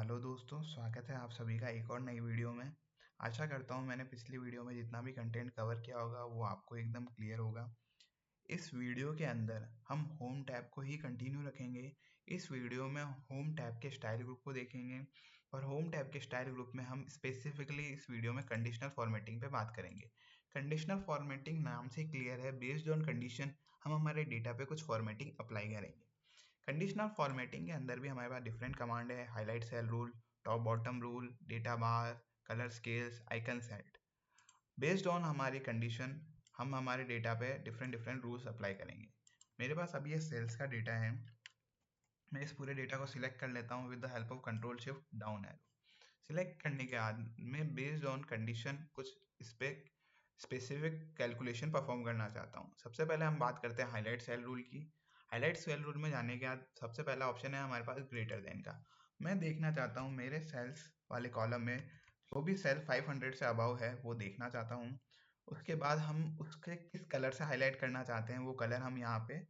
Hello दोस्तों, स्वागत है आप सभी का एक और नई वीडियो में। आशा करता हूँ मैंने पिछली वीडियो में जितना भी कंटेंट कवर किया होगा वो आपको एकदम क्लियर होगा। इस वीडियो के अंदर हम होम टैब को ही कंटिन्यू रखेंगे। इस वीडियो में होम टैब के स्टाइल ग्रुप को देखेंगे और होम टैब के स्टाइल ग्रुप में हम स्पेसिफिकली इस वीडियो में कंडीशनल फॉर्मेटिंग पे बात करेंगे। कंडीशनल फॉर्मेटिंग नाम से क्लियर है, बेस्ड ऑन कंडीशन हम हमारे डेटा पे कुछ फॉर्मेटिंग अप्लाई करेंगे। कंडीशनल फॉर्मेटिंग के अंदर भी हमारे पास डिफरेंट कमांड है, highlight cell rule, top bottom rule, data bar, colour scales, icon set. Based on हमारी कंडीशन हम हमारे डेटा पे डिफरेंट डिफरेंट रूल्स अप्लाई करेंगे। मेरे पास अभी ये सेल्स का डेटा है। मैं इस पूरे डेटा को सिलेक्ट कर लेता हूँ with the help of control shift down arrow. Select करने के बाद मैं बेस्ड ऑन कंडीशन कुछ इस पे स्पेसिफिक कैलकुलेशन परफॉर्म करना चाहता हूँ। सबसे पहले हम बात करते हैं हाईलाइट सेल रूल की। हाईलाइट सेल रूल में जाने के बाद सबसे पहला ऑप्शन है हमारे पास ग्रेटर देन का। मैं देखना चाहता हूँ मेरे सेल्स वाले कॉलम में जो भी सेल 500 से अबव है वो देखना चाहता हूँ। उसके बाद हम उसके किस कलर से हाईलाइट करना चाहते हैं वो कलर हम यहाँ पे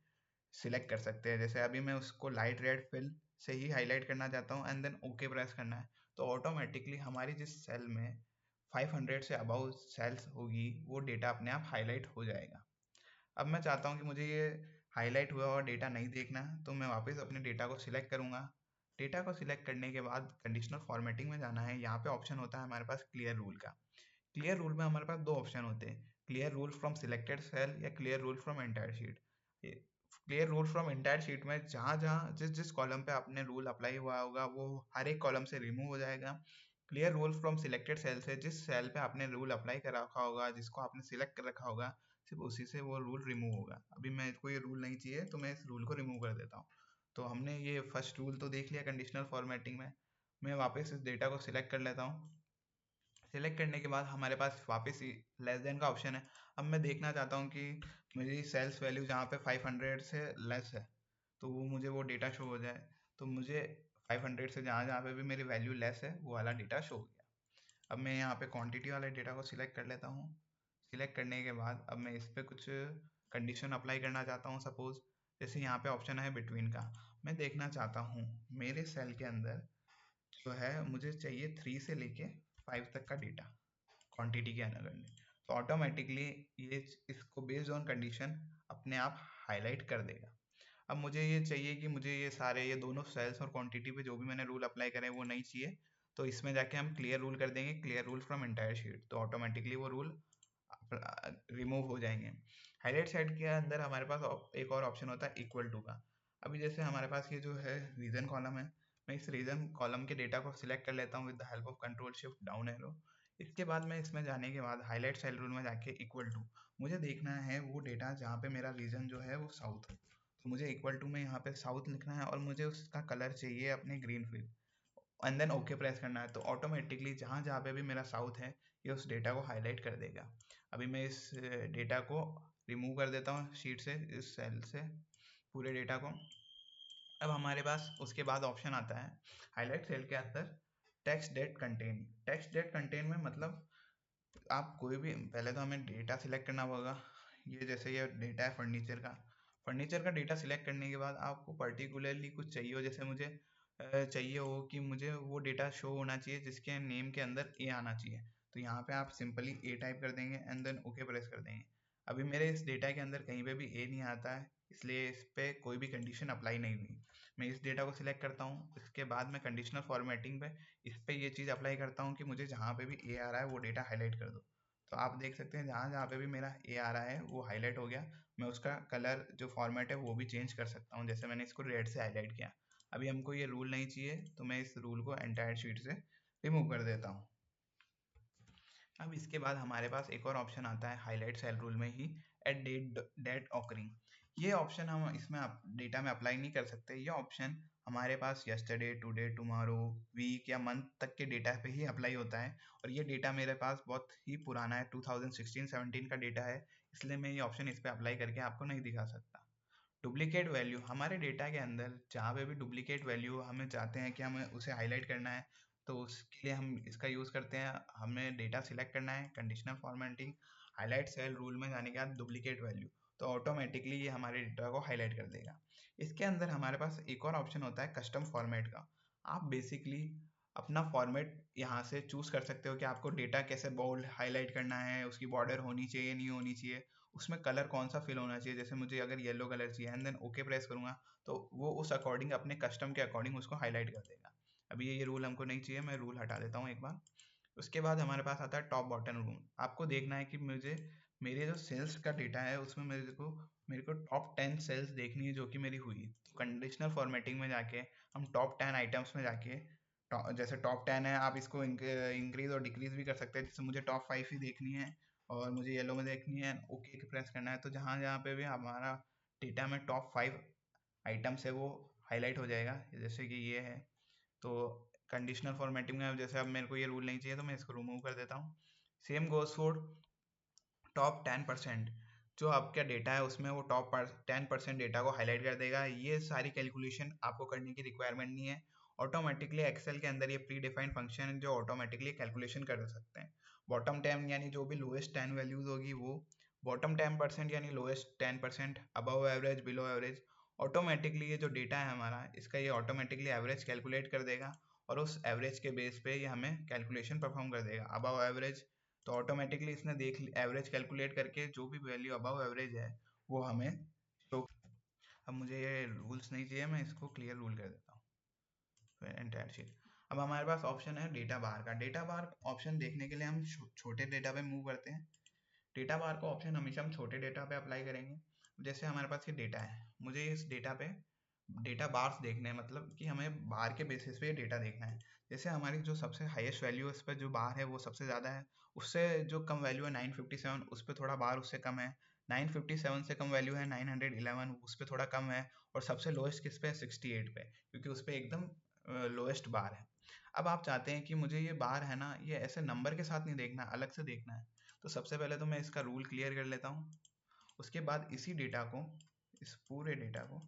सिलेक्ट कर सकते हैं। जैसे अभी मैं उसको लाइट रेड फिल से ही हाईलाइट करना चाहता हूँ एंड देन ओके प्रेस करना है, तो ऑटोमेटिकली हमारी जिस सेल में 500 से अबव सेल्स होगी वो डेटा अपने आप हाईलाइट हो जाएगा। अब मैं चाहता हूँ कि मुझे ये हाईलाइट हुआ और डेटा नहीं देखना, तो मैं वापस अपने डेटा को सिलेक्ट करूँगा। डेटा को सिलेक्ट करने के बाद कंडीशनल फॉर्मेटिंग में जाना है। यहाँ पे ऑप्शन होता है हमारे पास क्लियर रूल का। क्लियर रूल में हमारे पास दो ऑप्शन होते हैं, clear rule from selected cell या clear rule from entire sheet. Clear rule from entire sheet में जहाँ जहाँ जिस जिस कॉलम पे आपने रूल अप्लाई हुआ होगा वो हर एक कॉलम से रिमूव हो जाएगा। Clear rule from selected cell से जिस सेल पे आपने रूल अप्लाई कर रखा होगा, जिसको आपने सिलेक्ट कर रखा होगा, सिर्फ उसी से वो रूल रिमूव होगा। अभी मैं इसको ये रूल नहीं चाहिए तो मैं इस रूल को रिमूव कर देता हूँ। तो हमने ये फर्स्ट रूल तो देख लिया कंडीशनल फॉर्मेटिंग में। मैं वापस इस डेटा को सिलेक्ट कर लेता हूँ। सिलेक्ट करने के बाद हमारे पास वापस लेस देन का ऑप्शन है। अब मैं देखना चाहता हूँ कि मेरी सेल्स वैल्यू जहाँ पे 500 से लेस है तो वो मुझे वो डेटा शो हो जाए। तो मुझे 500 से जहाँ जहाँ पे भी मेरी वैल्यू लेस है वो वाला डेटा शो हो गया। अब मैं यहाँ पे क्वांटिटी वाले डेटा को सिलेक्ट कर लेता हूँ। सिलेक्ट करने के बाद अब मैं इस पर कुछ कंडीशन अप्लाई करना चाहता हूँ। सपोज जैसे यहाँ पे ऑप्शन है बिटवीन का। मैं देखना चाहता हूँ मेरे सेल के अंदर जो है मुझे चाहिए 3 से लेके 5 तक का डेटा क्वांटिटी के अंदर में। तो ऑटोमेटिकली ये इसको बेस्ड ऑन कंडीशन अपने आप हाईलाइट कर देगा। अब मुझे ये चाहिए कि मुझे ये सारे ये दोनों सेल्स और क्वांटिटी पे जो भी मैंने रूल अप्लाई करे वो नहीं चाहिए, तो इसमें जाके हम क्लियर रूल कर देंगे, clear rule from entire sheet, तो ऑटोमेटिकली वो रूल रिमूव हो जाएंगे। हाईलाइट सेट के अंदर हमारे पास एक और ऑप्शन होता है इक्वल टू का। अभी जैसे हमारे पास ये जो है रीजन कॉलम है, मैं इस रीजन कॉलम के डेटा को सिलेक्ट कर लेता हूँ with the help of control shift down arrow. इसके बाद मैं इसमें जाने के बाद हाईलाइट सेल रूल में जाके इक्वल टू मुझे देखना है वो डेटा जहाँ पे मेरा रीजन जो है वो साउथ है, तो मुझे इक्वल टू में यहाँ पे साउथ लिखना है और मुझे उसका कलर चाहिए अपने green fill and then okay press करना है। तो ऑटोमेटिकली जहाँ जहाँ पे भी मेरा साउथ है ये उस डेटा को हाईलाइट कर देगा। अभी मैं इस डेटा को रिमूव कर देता हूँ शीट से, इस सेल से पूरे डेटा को। अब हमारे पास उसके बाद ऑप्शन आता है हाईलाइट सेल के अंदर text that contain. Text that contain में मतलब आप कोई भी, पहले तो हमें डेटा सिलेक्ट करना होगा। ये जैसे ये डेटा है फर्नीचर का डेटा सिलेक्ट करने के बाद आपको पर्टिकुलरली कुछ चाहिए हो, जैसे मुझे चाहिए हो कि मुझे वो डेटा शो होना चाहिए जिसके नेम के अंदर ए आना चाहिए, तो यहाँ पे आप सिंपली ए टाइप कर देंगे एंड देन ओके प्रेस कर देंगे। अभी मेरे इस डेटा के अंदर कहीं पे भी ए नहीं आता है, इसलिए इस पे कोई भी कंडीशन अप्लाई नहीं हुई। मैं इस डेटा को सिलेक्ट करता हूँ। इसके बाद मैं कंडीशनल फॉर्मेटिंग पे इस पे ये चीज़ अप्लाई करता हूँ कि मुझे जहाँ पे भी ए आ रहा है वो डेटा हाईलाइट कर दो। तो आप देख सकते हैं जहाँ जहाँ पे भी मेरा ए आ रहा है वो हाईलाइट हो गया। मैं उसका कलर जो फॉर्मेट है वो भी चेंज कर सकता हूँ, जैसे मैंने इसको रेड से हाईलाइट किया। अभी हमको ये रूल नहीं चाहिए तो मैं इस रूल को एंटायर शीट से रिमूव कर देता हूँ। अब इसके बाद हमारे पास एक और ऑप्शन आता है हाईलाइट सेल रूल में ही एट डेट ऑकरिंग। ये ऑप्शन हम इसमें डेटा में अप्लाई नहीं कर सकते। ये ऑप्शन हमारे पास यस्टरडे, टुडे, टुमारो, वीक या मंथ तक के डेटा पे ही अप्लाई होता है, और ये डेटा मेरे पास बहुत ही पुराना है, 2016-17 का डेटा है, इसलिए मैं ये ऑप्शन इस पर अप्लाई करके आपको नहीं दिखा सकता। डुप्लीकेट वैल्यू, हमारे डेटा के अंदर जहाँ पे भी डुप्लीकेट वैल्यू हमें चाहते हैं कि हमें उसे हाईलाइट करना है, तो उसके लिए हम इसका यूज़ करते हैं। हमें डेटा सिलेक्ट करना है, conditional formatting, highlight cell rule में जाने के बाद डुप्लीकेट वैल्यू, तो ऑटोमेटिकली ये हमारे डेटा को हाईलाइट कर देगा। इसके अंदर हमारे पास एक और ऑप्शन होता है कस्टम फॉर्मेट का। आप बेसिकली अपना फॉर्मेट यहाँ से चूज कर सकते हो कि आपको डेटा कैसे बोल्ड हाईलाइट करना है, उसकी बॉर्डर होनी चाहिए नहीं होनी चाहिए, उसमें कलर कौन सा फिल होना चाहिए। जैसे मुझे अगर येलो कलर चाहिए एंड देन ओके प्रेस करूंगा तो वो उस अकॉर्डिंग अपने कस्टम के अकॉर्डिंग उसको हाईलाइट कर देगा। अभी ये रूल हमको नहीं चाहिए, मैं रूल हटा देता हूँ एक बार। उसके बाद हमारे पास आता है टॉप बॉटम रूल। आपको देखना है कि मुझे मेरे जो सेल्स का डेटा है उसमें मेरे को टॉप 10 सेल्स देखनी है जो कि मेरी हुई। तो कंडीशनल फॉर्मेटिंग में जाके हम टॉप 10 आइटम्स में जाके जैसे टॉप 10 है, आप इसको इंक्रीज और डिक्रीज भी कर सकते हैं। जैसे मुझे टॉप 5 ही देखनी है और मुझे येलो में देखनी है, ओके प्रेस करना है, तो जहाँ जहाँ पे भी हमारा डेटा में टॉप 5 आइटम्स है वो हाईलाइट हो जाएगा, जैसे कि ये है। तो कंडीशनल फॉर्मेटिंग में जैसे अब मेरे को ये रूल नहीं चाहिए तो मैं इसको रिमूव कर देता हूँ। Same goes for top 10%। जो आपका डेटा है उसमें वो टॉप 10% डेटा को हाईलाइट कर देगा। ये सारी कैलकुलेशन आपको करने की रिक्वायरमेंट नहीं है, ऑटोमेटिकली एक्सेल के अंदर ये प्री डिफाइंड फंक्शन है जो ऑटोमेटिकली कैलकुलेशन कर सकते हैं। बॉटम 10 यानी जो भी लोएस्ट 10 वैल्यूज होगी वो बॉटम 10% यानी lowest 10%, above average below average, automatically ये जो डेटा है हमारा इसका ये ऑटोमेटिकली एवरेज कैलकुलेट कर देगा और उस एवरेज के बेस पे ये हमें कैलकुलेशन परफॉर्म कर देगा। अबव एवरेज तो ऑटोमेटिकली इसने देख एवरेज कैलकुलेट करके जो भी वैल्यू अबव एवरेज है वो हमें शो। अब मुझे ये रूल्स नहीं चाहिए, मैं इसको क्लियर रूल कर देता हूँ एंटायर शीट। अब हमारे पास ऑप्शन है डेटा बार का। डेटा बार ऑप्शन देखने के लिए हम छोटे डेटा पे मूव करते हैं। डेटा बार का ऑप्शन हमेशा हम छोटे डेटा पे अप्लाई करेंगे। जैसे हमारे पास ये डेटा है, मुझे इस डेटा पे डेटा बार्स देखने हैं, मतलब कि हमें बार के बेसिस पे डेटा देखना है। जैसे हमारी जो सबसे हाईएस्ट वैल्यू है उस पर जो बार है वो सबसे ज़्यादा है, उससे जो कम वैल्यू है 957 उस पर थोड़ा बार उससे कम है, 957 से कम वैल्यू है 911 उस पर थोड़ा कम है, और सबसे लोएस्ट किस पे है 68 पे, क्योंकि उस पर एकदम लोएस्ट बार है। अब आप चाहते हैं कि मुझे ये बार है ना ये ऐसे नंबर के साथ नहीं देखना, अलग से देखना है। तो सबसे पहले तो मैं इसका रूल क्लियर कर लेता हूँ। उसके बाद इसी डेटा को, इस पूरे डेटा को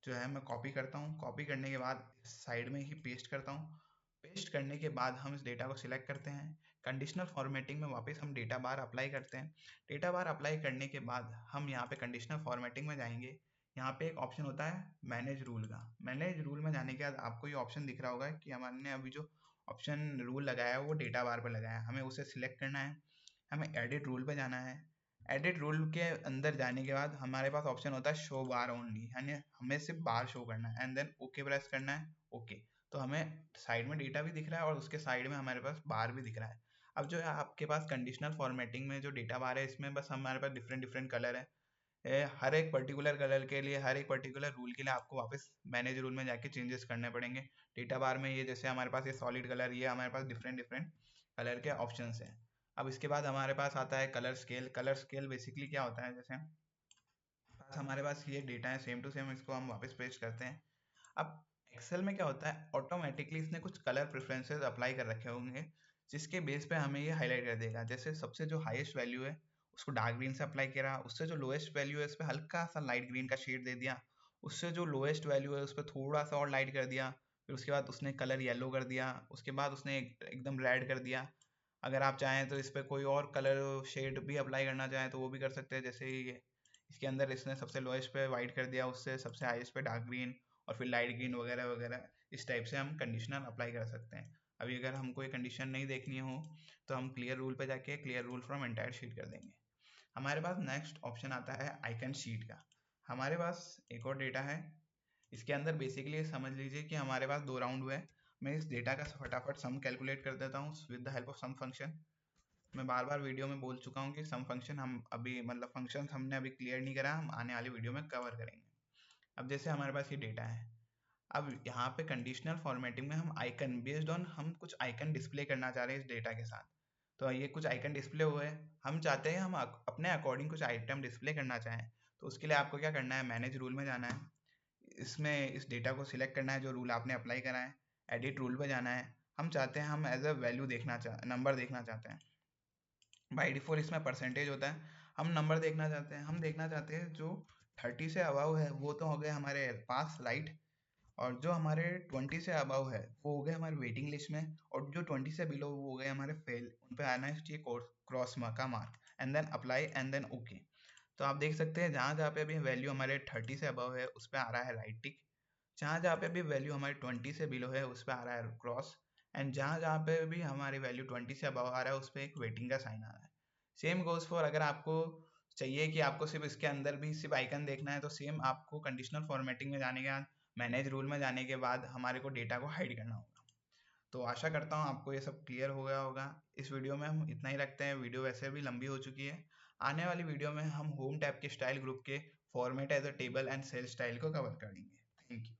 जो है मैं कॉपी करता हूँ। कॉपी करने के बाद साइड में ही पेस्ट करता हूँ। पेस्ट करने के बाद हम इस डेटा को सिलेक्ट करते हैं। कंडीशनल फॉर्मेटिंग में वापस हम डेटा बार अप्लाई करते हैं। डेटा बार अप्लाई करने के बाद हम यहाँ पे कंडीशनल फॉर्मेटिंग में जाएंगे। यहाँ पे एक ऑप्शन होता है मैनेज रूल का। मैनेज रूल में जाने के बाद आपको ये ऑप्शन दिख रहा होगा कि हमारे अभी जो ऑप्शन रूल लगाया है वो डेटा बार पर लगाया है, हमें उसे सिलेक्ट करना है। हमें एडिट रूल पे जाना है। एडिट रूल के अंदर जाने के बाद हमारे पास ऑप्शन होता है शो बार ओनली, यानी हमें सिर्फ बार शो करना है एंड देन ओके प्रेस करना है। ओके, तो हमें साइड में डेटा भी दिख रहा है और उसके साइड में हमारे पास बार भी दिख रहा है। अब जो है आपके पास कंडीशनल फॉर्मेटिंग में जो डेटा बार है इसमें बस हमारे पास डिफरेंट डिफरेंट कलर है। हर एक पर्टिकुलर कलर के लिए, हर एक पर्टिकुलर रूल के लिए आपको वापस मैनेज रूल में जाके चेंजेस करने पड़ेंगे। डेटा बार में ये जैसे हमारे पास ये सॉलिड कलर, ये हमारे पास डिफरेंट डिफरेंट कलर के ऑप्शंस हैं। अब इसके बाद हमारे पास आता है colour scale. Colour scale basically क्या होता है, जैसे हमारे पास ये डेटा है सेम टू सेम, इसको हम वापस पेस्ट करते हैं। अब एक्सेल में क्या होता है, ऑटोमेटिकली इसने कुछ कलर प्रेफरेंसेस अप्लाई कर रखे होंगे जिसके बेस पे हमें ये हाईलाइट कर देगा। जैसे सबसे जो हाईएस्ट वैल्यू है उसको डार्क ग्रीन से अप्लाई करा, उससे जो लोएस्ट वैल्यू है उस पर हल्का सा लाइट ग्रीन का शेड दे दिया, उससे जो लोएस्ट वैल्यू है उस पर थोड़ा सा और लाइट कर दिया, फिर उसके बाद उसने कलर येलो कर दिया, उसके बाद उसने एकदम रेड कर दिया। अगर आप चाहें तो इस पर कोई और कलर शेड भी अप्लाई करना चाहें तो वो भी कर सकते हैं। जैसे ये इसके अंदर इसने सबसे लोएस्ट पे वाइट कर दिया, उससे सबसे हाईएस्ट पे डार्क ग्रीन और फिर लाइट ग्रीन वगैरह वगैरह। इस टाइप से हम कंडीशनल अप्लाई कर सकते हैं। अभी अगर हमको ये कंडीशन नहीं देखनी हो तो हम क्लियर रूल पे जाके clear rule from entire sheet कर देंगे। हमारे पास नेक्स्ट ऑप्शन आता है आइकन शीट का। हमारे पास एक और डेटा है, इसके अंदर बेसिकली समझ लीजिए कि हमारे पास 2 राउंड हुए। मैं इस डेटा का फटाफट सम कैलकुलेट कर देता हूँ with the help of sum function. मैं बार बार वीडियो में बोल चुका हूँ कि सम फंक्शन हम अभी मतलब फंक्शन हमने अभी क्लियर नहीं करा, हम आने वाली वीडियो में कवर करेंगे। अब जैसे हमारे पास ये डेटा है, अब यहाँ पे कंडीशनल फॉर्मेटिंग में हम आइकन बेस्ड ऑन हम कुछ आइकन डिस्प्ले करना चाह रहे हैं इस डेटा के साथ। तो ये कुछ आइकन डिस्प्ले हुए, हम चाहते हैं हम अपने अकॉर्डिंग कुछ आइटम डिस्प्ले करना चाहें। तो उसके लिए आपको क्या करना है, मैनेज रूल में जाना है, इसमें इस डेटा को सिलेक्ट करना है जो रूल आपने अप्लाई करा है, एडिट रूल पे जाना है। हम चाहते हैं हम एज अ वैल्यू नंबर देखना चाहते हैं। बाई डिफॉल्ट इसमें परसेंटेज होता है, हम नंबर देखना चाहते हैं। हम देखना चाहते हैं जो 30 से अबव है वो तो हो गए हमारे पास राइट, और जो हमारे 20 से अबव है वो हो गए हमारे वेटिंग लिस्ट में, और जो 20 से बिलो वो हो गए हमारे फेल, उन पे आना चाहिए क्रॉस का mark and then apply and then okay. तो आप देख सकते हैं जहाँ जहाँ पे अभी वैल्यू हमारे 30 से अबव है उस पर आ रहा है राइट टिक, जहाँ जहाँ पे भी वैल्यू हमारी 20 से बिलो है उस पर आ रहा है क्रॉस, एंड जहाँ जहाँ पे भी हमारी वैल्यू 20 से अबव आ रहा है उस पर एक वेटिंग का साइन आ रहा है। सेम गोज फॉर अगर आपको चाहिए कि आपको सिर्फ इसके अंदर भी सिर्फ आइकन देखना है, तो सेम आपको कंडीशनल फॉर्मेटिंग में जाने के बाद, मैनेज रूल में जाने के बाद हमारे को डेटा को हाइड करना होगा। तो आशा करता हूँ आपको ये सब क्लियर हो गया होगा। इस वीडियो में हम इतना ही रखते हैं, वीडियो वैसे भी लंबी हो चुकी है। आने वाली वीडियो में हम होम टैब के स्टाइल ग्रुप के format as a table and cell style को कवर करेंगे। Thank you.